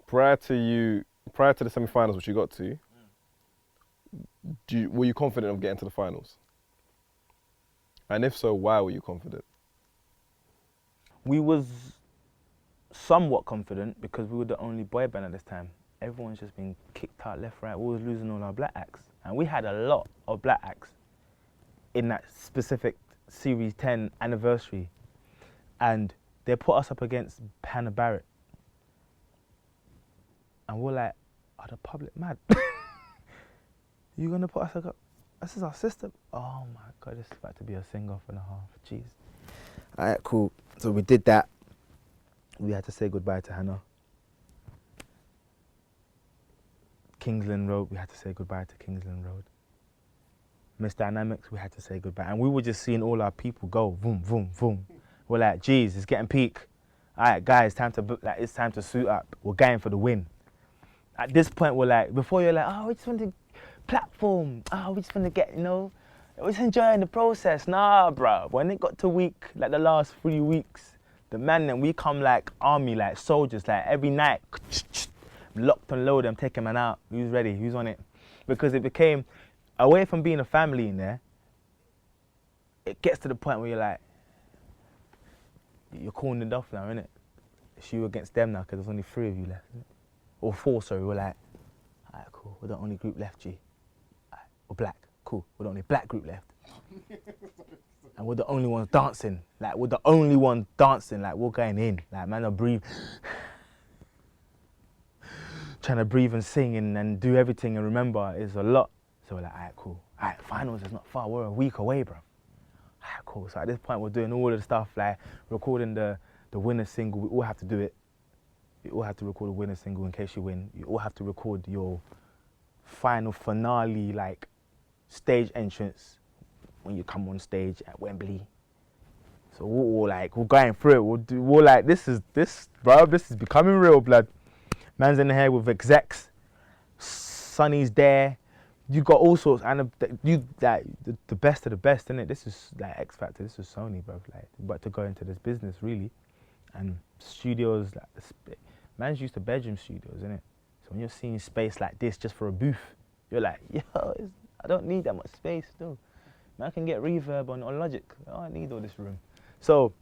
Prior to the semi-finals, which you got to, were you confident of getting to the finals? And if so, why were you confident? We was somewhat confident because we were the only boy band at this time. Everyone's just been kicked out left, right. We was losing all our black acts. And we had a lot of black acts in that specific Series 10 anniversary. And they put us up against Hannah Barrett. And we're like, are the public mad? You gonna put us up? This is our sister. Oh my God, this is about to be a sing-off and a half. Jeez. All right, cool. So we did that. We had to say goodbye to Hannah. Kingsland Road, we had to say goodbye to Kingsland Road. Miss Dynamics, we had to say goodbye. And we were just seeing all our people go, boom, boom, boom. We're like, geez, it's getting peak. All right, guys, it's time to suit up. We're going for the win. At this point, we're like, before you're like, oh, we just want to platform. Oh, we just want to get, we're just enjoying the process. Nah, bro. When it got to like the last 3 weeks, the man, then we come like army, like soldiers, like every night, locked and loaded, I'm taking man out. Who's ready? Who's on it? Because it became, away from being a family in there, it gets to the point where you're like, you're calling it off now, innit? It's you against them now because there's only 3 of you left, innit? Or 4, sorry. We're like, all right, cool. We're the only group left, G. All right, we're black. Cool. We're the only black group left. And we're the only ones dancing. Like, we're the only ones dancing. Like, we're going in. Like, man, I breathe. Trying to breathe and sing and do everything and remember is a lot. So we're like, all right, cool. All right, finals is not far. We're a week away, bro. All right, cool. So at this point, we're doing all of the stuff, like recording the winner single. We all have to do it. You all have to record a winner single in case you win. You all have to record your final finale, like, stage entrance when you come on stage at Wembley. So we're going through it. We're like, this is becoming real, blood. Man's in the hair with execs. Sonny's there. You got all sorts, and the best of the best, innit? This is like X Factor. This is Sony, bro. Like, we're about to go into this business, really. And studios, like, man's used to bedroom studios, innit? So when you're seeing space like this just for a booth, you're like, yo, I don't need that much space, no. Man, I can get reverb on Logic. I don't need all this room. So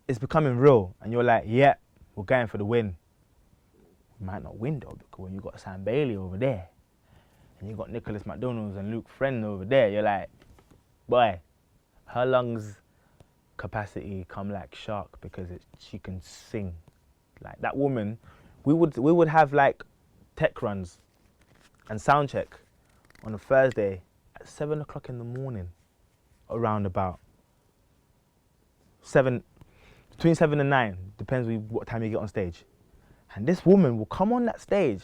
it's becoming real, and you're like, yeah, we're going for the win. You might not win though, because when you got Sam Bailey over there, and you got Nicholas McDonald's and Luke Friend over there, you're like, boy, her lungs capacity come like shark because she can sing. Like that woman, we would have like tech runs and sound check on a Thursday at 7 o'clock in the morning, around about between 7 and 9, depends what time you get on stage. And this woman will come on that stage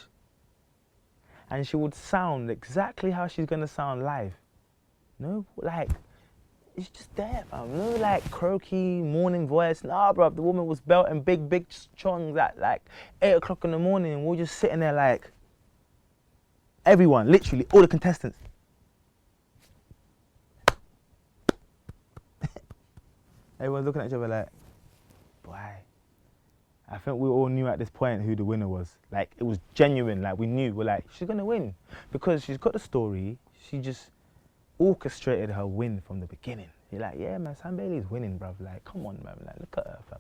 and she would sound exactly how she's gonna sound live. No, like, it's just there, fam. No, like, croaky morning voice. Nah, bruv, the woman was belting big chongs at like 8 o'clock in the morning, and we're just sitting there like, everyone, literally, all the contestants. Everyone's looking at each other like, boy. I think we all knew at this point who the winner was. Like, it was genuine. Like, we knew. We're like, she's going to win. Because she's got the story. She just orchestrated her win from the beginning. You're like, yeah, man, Sam Bailey's winning, bruv. Like, come on, man. Like, look at her, fam.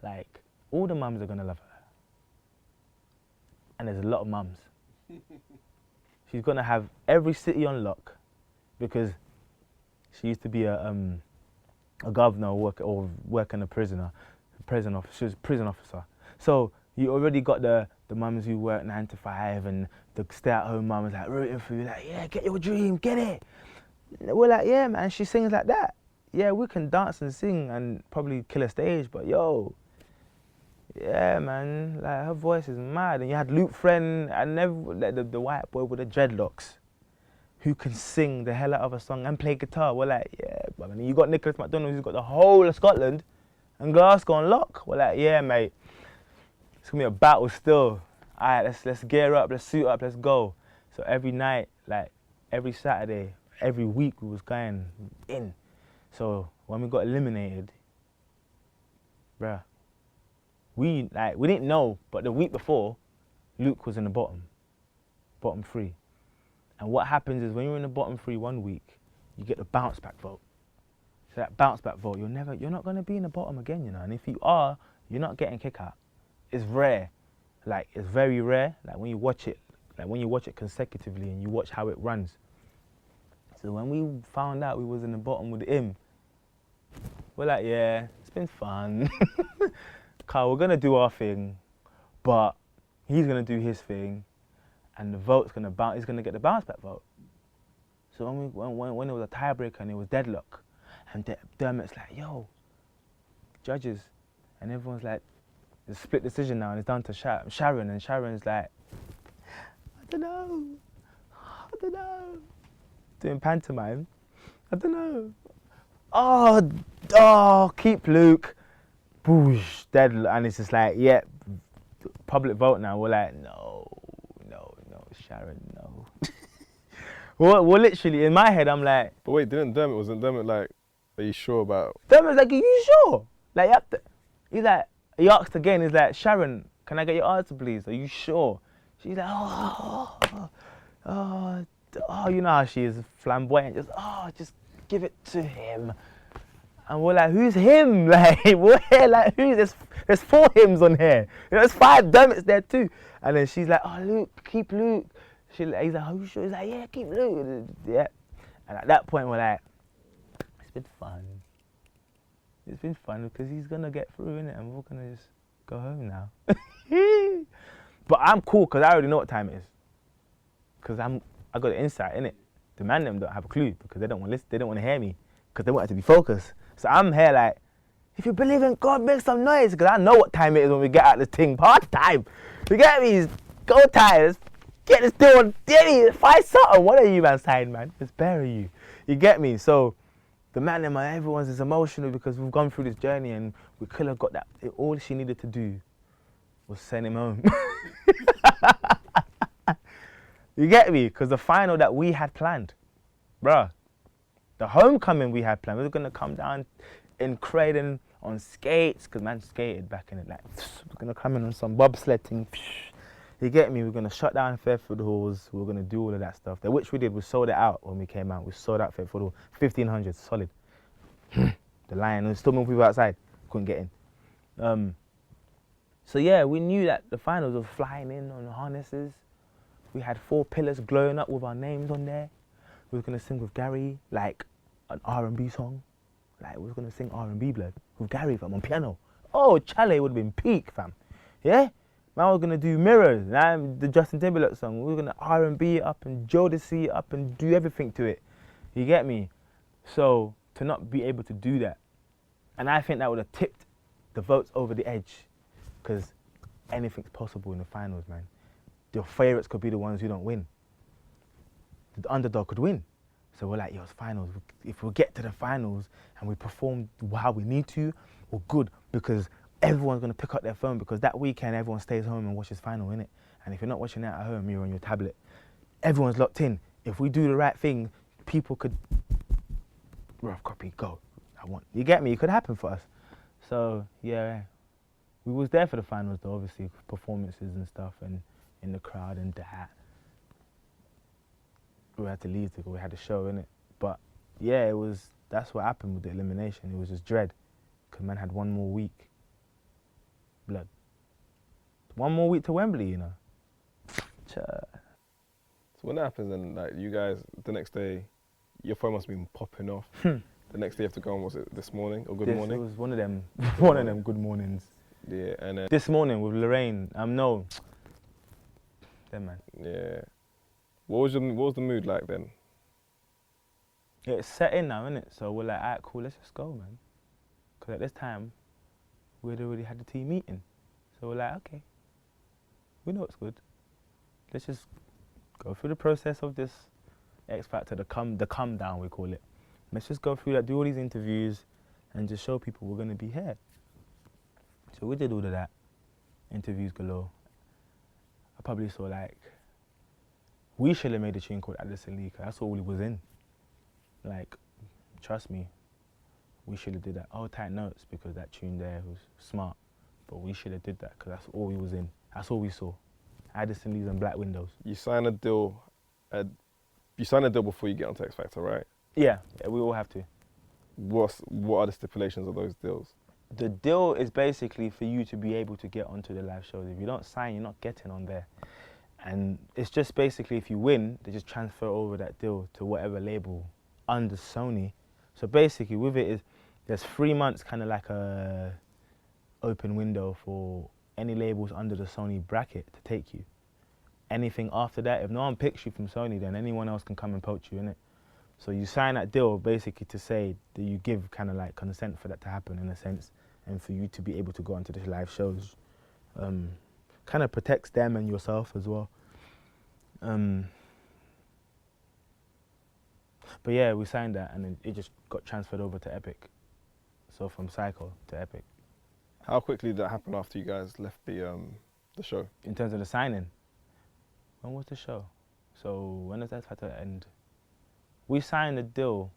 Like, all the mums are going to love her. And there's a lot of mums. She's going to have every city on lock. Because she used to be a governor or working a prisoner. She was a prison officer. So you already got the mums who work 9 to 5 and the stay-at-home mums like rooting for you, like, yeah, get your dream, get it. We're like, yeah, man, she sings like that. Yeah, we can dance and sing and probably kill a stage, but yo, yeah, man, like her voice is mad. And you had Luke Friend and the white boy with the dreadlocks who can sing the hell out of a song and play guitar. We're like, yeah, but you got Nicholas McDonald who's got the whole of Scotland and Glasgow on lock. We're like, yeah, mate, it's gonna be a battle still. All right, let's gear up, let's suit up, let's go. So every night, like every Saturday, every week we was going in. So when we got eliminated, bruh, we didn't know, but the week before, Luke was in the bottom 3. And what happens is when you're in the bottom 3 one week, you get the bounce back vote. So that bounce back vote, you're not gonna be in the bottom again, you know. And if you are, you're not getting kick out. It's rare, like it's very rare. Like when you watch it consecutively and you watch how it runs. So when we found out we was in the bottom with him, we're like, yeah, it's been fun. Carl, we're gonna do our thing, but he's gonna do his thing, and the vote's gonna bounce. He's gonna get the bounce back vote. So when it was a tiebreaker and it was deadlock. And Dermot's like, yo, judges. And everyone's like, it's a split decision now and it's down to Sharon. And Sharon's like, I don't know. Doing pantomime. I don't know. Oh, keep Luke. Boosh, dead. And it's just like, yeah, public vote now. We're like, no, Sharon, no. We're literally, in my head, I'm like. But wait, wasn't Dermot like, are you sure about? Dermot's like, are you sure? Like, he's like, he asked again, he's like, Sharon, can I get your answer, please? Are you sure? She's like, you know how she is, flamboyant, just give it to him. And we're like, who's him? Like, we're here, like, who's this? There's 4 hymns on here. You know, there's 5 Dermot's there too. And then she's like, oh, Luke, keep Luke. He's like, are you sure? He's like, yeah, keep Luke. Yeah. And at that point, we're like, it's been fun. It's been fun because he's gonna get through, innit? And we're gonna just go home now. But I'm cool because I already know what time it is. Because I got the insight, innit? The man them don't have a clue because they don't want to listen, they don't want to hear me because they want it to be focused. So I'm here like, if you believe in God, make some noise because I know what time it is when we get out this thing. Party time. You get me? It's go time. Let's get this deal on Denny. Find something. What are you, man, saying, man? Let's bury you. You get me? So the man and everyone's is emotional because we've gone through this journey and we could have got that. All she needed to do was send him home. You get me? Because the final that we had planned, bruh, the homecoming we had planned, we were going to come down in Croydon on skates, because man skated back in it, like, we're going to come in on some bobsledding, You get me? We're gonna shut down Fairfield Halls. We're gonna do all of that stuff. That which we did. We sold it out when we came out. We sold out Fairfield Hall, 1,500 solid. The Lion. There's still more people outside. Couldn't get in. So yeah, we knew that the finals were flying in on the harnesses. We had 4 pillars glowing up with our names on there. We were gonna sing with Gary like an R&B song. Like we were gonna sing R&B blood with Gary fam on piano. Oh, Chale would have been peak fam. Yeah. Man, we're gonna do Mirrors, the Justin Timberlake song. We're gonna R&B it up and Jodeci it up and do everything to it. You get me? So to not be able to do that, and I think that would have tipped the votes over the edge, because anything's possible in the finals, man. Your favourites could be the ones who don't win. The underdog could win. So we're like, yo, it's finals. If we get to the finals and we perform how we need to, we're good, because everyone's going to pick up their phone, because that weekend everyone stays home and watches final, innit? And if you're not watching that at home, you're on your tablet. Everyone's locked in. If we do the right thing, people could, rough copy, go. You get me? It could happen for us. So, yeah, we was there for the finals though, obviously, performances and stuff, and in the crowd and that. We had to leave to go, we had a show, innit? But, yeah, that's what happened with the elimination. It was just dread, because man had 1 more week. Blood. 1 more week to Wembley, you know. So when that happens, then like you guys, the next day, your phone must have been popping off. The next day you have to go on, was it this morning or good morning? It was one of them good mornings. Yeah, and then this morning with Lorraine, no. Then man. Yeah. What was the mood like then? Yeah, it's set in now, innit? So we're like, alright, cool, let's just go, man. Because at this time, we'd already had the team meeting. So we're like, okay, we know it's good. Let's just go through the process of this X Factor, the come down, we call it. Let's just go through that, do all these interviews, and just show people we're going to be here. So we did all of that. Interviews galore. I probably saw like, we should have made a tune called Addison Lee, 'cause that's all we was in. Like, trust me, we should have did that. Oh, tight notes, because that tune there was smart. But we should have did that, because that's all we was in. That's all we saw. Addison Lee's and Black Windows. You signed a deal. You signed a deal before you get onto X Factor, right? Yeah, we all have to. What are the stipulations of those deals? The deal is basically for you to be able to get onto the live shows. If you don't sign, you're not getting on there. And it's just basically, if you win, they just transfer over that deal to whatever label under Sony. So basically with it, there's 3 months kind of like a open window for any labels under the Sony bracket to take you. Anything after that, if no one picks you from Sony, then anyone else can come and poach you, innit? So you sign that deal basically to say that you give kind of like consent for that to happen in a sense, and for you to be able to go onto the live shows. Kind of protects them and yourself as well. But yeah, we signed that, and then it just got transferred over to Epic. So from Psycho to Epic. How quickly did that happen after you guys left the show? In terms of the signing, when was the show? So when does that have to end? We signed the deal.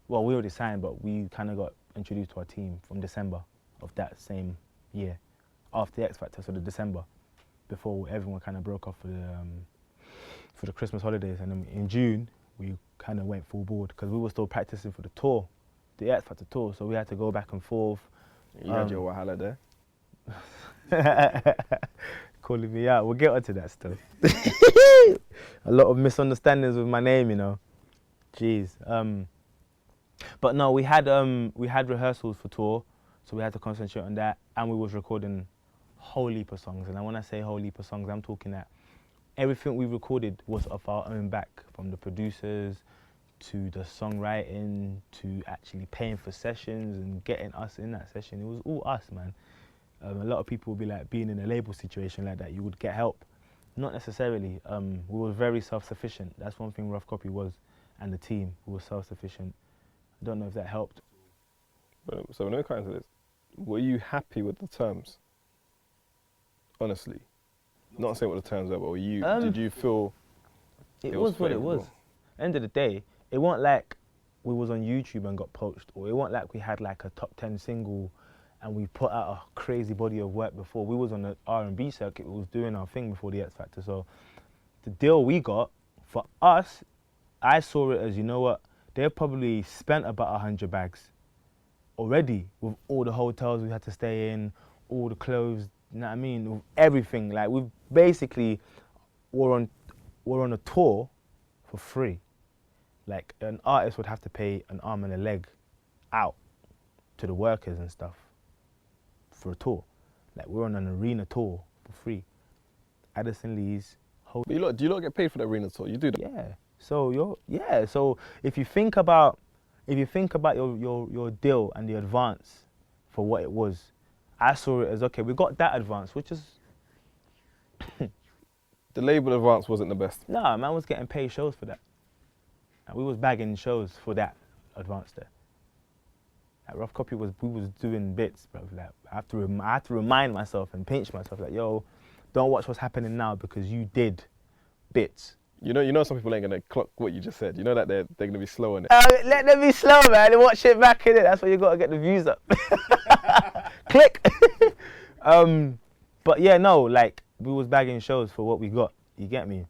Well, we already signed, but we kind of got introduced to our team from December of that same year, after the X Factor, so the December, before everyone kind of broke off for the Christmas holidays. And then in June, we kind of went full board, because we were still practicing for the tour, the X Factor tour, so we had to go back and forth. You had your wahala there. Calling me out. We'll get onto that still. A lot of misunderstandings with my name, you know. Jeez. But no, we had rehearsals for tour, so we had to concentrate on that, and we was recording whole heap of songs. And when I say whole heap of songs, I'm talking that everything we recorded was off our own back, from the producers to the songwriting to actually paying for sessions and getting us in that session. It was all us, man. A lot of people would be like, being in a label situation like that, you would get help. Not necessarily. We were very self-sufficient. That's one thing Rough Copy was, and the team, we were self-sufficient. I don't know if that helped. So when it comes to this, were you happy with the terms? Honestly. Not saying what the terms are, but did you feel it was what it was? End of the day, it wasn't like we was on YouTube and got poached, or it wasn't like we had like a top 10 single and we put out a crazy body of work before. We was on the R&B circuit, we was doing our thing before the X Factor. So the deal we got, for us, I saw it as, you know what, they probably spent about 100 bags already with all the hotels we had to stay in, all the clothes, you know what I mean, with everything. Like, we basically were on a tour for free. Like, an artist would have to pay an arm and a leg out to the workers and stuff for a tour. Like, we're on an arena tour for free. Addison Lee's whole. But do you lot get paid for the arena tour? You do that? Yeah. So So if you think about your deal and the advance for what it was, I saw it as, okay, we got that advance, which is The label advance wasn't the best. nah, man was getting paid shows for that. And we was bagging shows for that advance there. Like, Rough Copy we was doing bits, bro. Like, I have to remind myself and pinch myself, like, yo, don't watch what's happening now because you did bits. You know, some people ain't gonna clock what you just said. You know that they're gonna be slow in it. Let them be slow, man, and watch it back in it. That's why you gotta get the views up. Click. But yeah, no, like, we was bagging shows for what we got. You get me?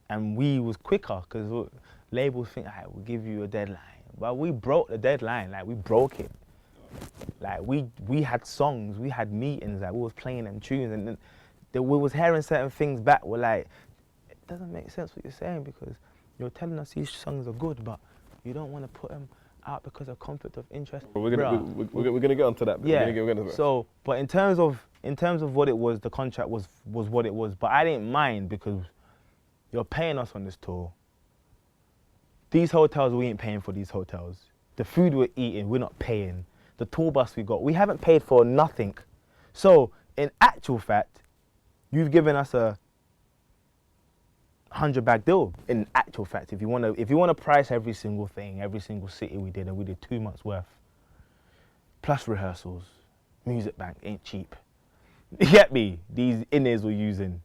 And we was quicker because labels think, alright, we'll give you a deadline. But we broke the deadline. Like, we broke it. Like, we had songs, we had meetings. Like, we was playing them tunes, and then we was hearing certain things back. We're like, it doesn't make sense what you're saying because you're telling us these songs are good, but you don't want to put them out because of conflict of interest. We're gonna get onto that. Yeah. We're gonna get onto that. So, but in terms of what it was, the contract was what it was. But I didn't mind because you're paying us on this tour. These hotels, we ain't paying for these hotels. The food we're eating, we're not paying. The tour bus we got, we haven't paid for nothing. So, in actual fact, you've given us a 100-bag deal. In actual fact, if you wanna price every single thing, every single city we did, and we did 2 months worth, plus rehearsals, music bank ain't cheap. You get me? These in-ears we're using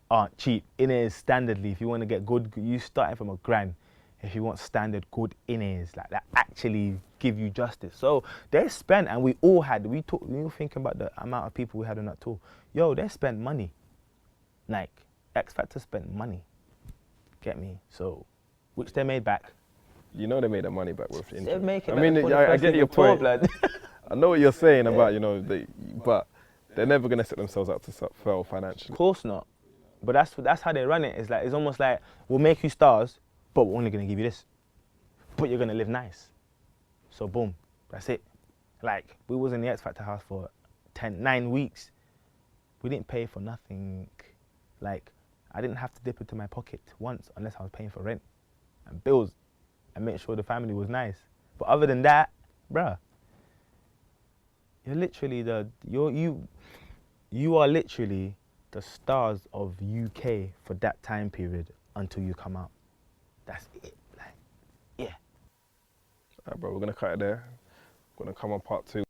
aren't cheap. In-ears standardly, if you want to get good, you starting from $1,000. If you want standard good in-ears, like that actually give you justice. So they spent, and we all had, we were thinking about the amount of people we had on that tour. Yo, they spent money. Like, X Factor spent money. Get me? So, which they made back. You know they made their money back with They interest. make it I back mean, before the I first get league your of tour, point. blood. I know what you're saying about, but they're never gonna set themselves up to fail financially. Of course not. But that's how they run it. It's almost like, we'll make you stars, but we're only gonna give you this. But you're gonna live nice. So boom, that's it. Like, we was in the X Factor house for 9 weeks. We didn't pay for nothing. Like, I didn't have to dip into my pocket once unless I was paying for rent and bills and make sure the family was nice. But other than that, bruh, you're literally you are literally the stars of UK for that time period until you come out. That's it. Like, yeah. Alright, bro, we're gonna cut it there. We're gonna come on part 2.